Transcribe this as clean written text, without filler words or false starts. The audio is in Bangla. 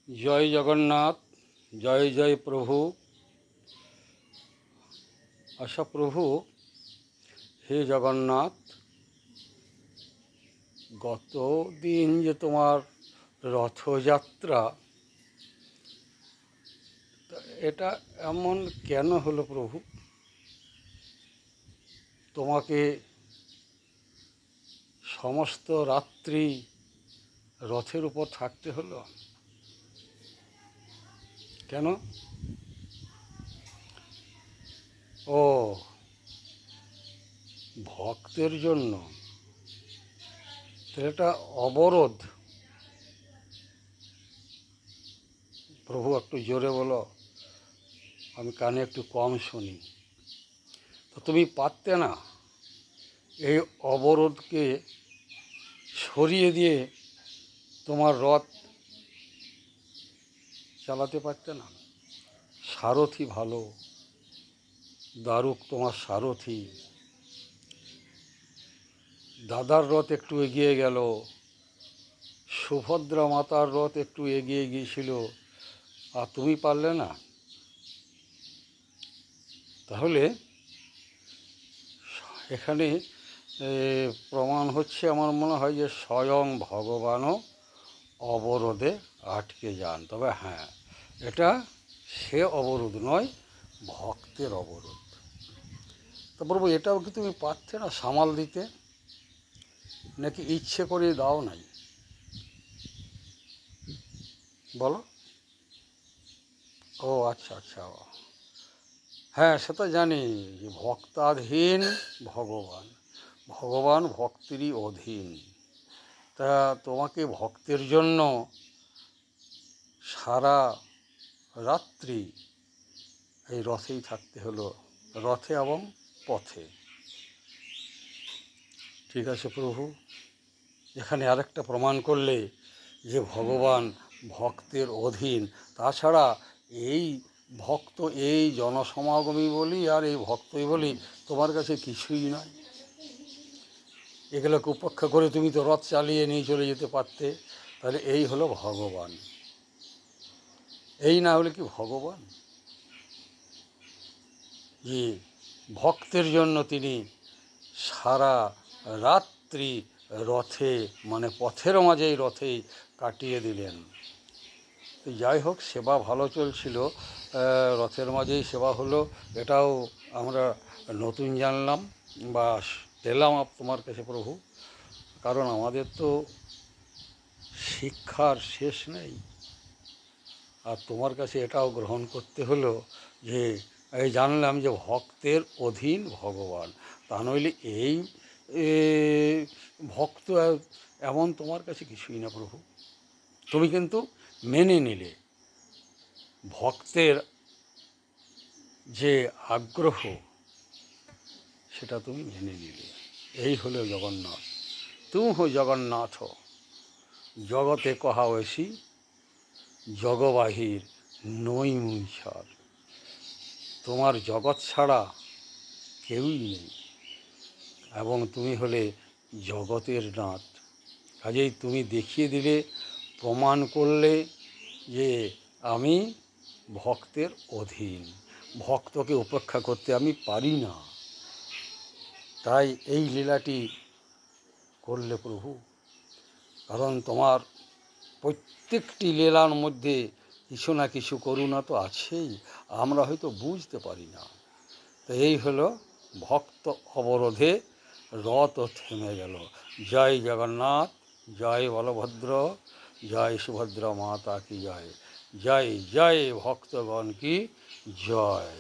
জয় জগন্নাথ, জয় জয় প্রভু। আশা প্রভু, হে জগন্নাথ, গত দিন যে তোমার রথযাত্রা, এটা এমন কেন হলো প্রভু? তোমাকে সমস্ত রাত্রি রথের উপর থাকতে হলো কেন? ও, ভক্তের জন্য। এটা অবরোধ। প্রভু একটু জোরে বলো, আমি কানে একটু কম শুনি। তো তুমি পারতে না এই অবরোধকে সরিয়ে দিয়ে তোমার রথ চালাতে পারতে না? সারথি ভালো, দারুক তোমার সারথি। দাদার রথ একটু এগিয়ে গেল, সুভদ্রা মাতার রথ একটু এগিয়ে গিয়েছিল, আর তুমি পারলে না? তাহলে এখানে প্রমাণ হচ্ছে, আমার মনে হয় যে স্বয়ং ভগবানও অবরোধে আটকে যান। তবে হ্যাঁ, এটা সে অবরোধ নয়, ভক্তের অবরোধ। তো প্রভু, এটাও কি তুমি পারতে না সামাল দিতে, নাকি ইচ্ছে করে দাও নাই? বলো। ও আচ্ছা আচ্ছা, হ্যাঁ সেটা জানি যে ভক্তাধীন ভগবান, ভগবান ভক্তেরই অধীন। তা তোমাকে ভক্তের জন্য সারা রাত্রি এই রথেই থাকতে হলো, রথে এবং পথে। ঠিক আছে প্রভু, এখানে আরেকটা প্রমাণ করলে যে ভগবান ভক্তের অধীন। তাছাড়া এই ভক্ত, এই জনসমাগমী বলি আর এই ভক্তই বলি তোমার কাছে কিছুই নয়। এগুলোকে উপেক্ষা করে তুমি তো রথ চালিয়ে নিয়ে চলে যেতে পারতে। তাহলে এই হলো ভগবান। এই না হলে কি ভগবান? যে ভক্তের জন্য তিনি সারা রাত্রি রথে, মানে পথের মাঝেই রথেই কাটিয়ে দিলেন। তো যাই হোক, সেবা ভালো চলছিল, রথের মাঝেই সেবা হলো, এটাও আমরা নতুন জানলাম বা পেলাম তোমার কাছে প্রভু। কারণ আমাদের তো শিক্ষার শেষ নেই। আর তোমার কাছে এটাও গ্রহণ করতে হলো যে এই জানলাম যে ভক্তের অধীন ভগবান। তা নইলে এই ভক্ত এমন তোমার কাছে কিছুই না প্রভু। তুমি কিন্তু মেনে নিলে ভক্তের যে আগ্রহ, সেটা তুমি মেনে নিলে। এই হলো জগন্নাথ। তুমি হো জগন্নাথ, জগতে কহা ঐসি, জগবাহির নই মুই ছাড়। তোমার জগৎ ছাড়া কেউই নেই, এবং তুমি হলে জগতের নাথ। কাজেই তুমি দেখিয়ে দিলে, প্রমাণ করলে যে আমি ভক্তের অধীন, ভক্তকে উপেক্ষা করতে আমি পারি না। তাই এই লীলাটি করলে প্রভু। কারণ তোমার প্রত্যেকটি লীলার মধ্যে কিছু না কিছু করুণা তো আছেই, আমরা হয়তো বুঝতে পারি না। তো এই হলো ভক্ত অবরোধে রথ থেমে গেল। জয় জগন্নাথ, জয় বলভদ্র, জয় সুভদ্রা মাতা কি জয়, জয় জয় ভক্তগণ কি জয়।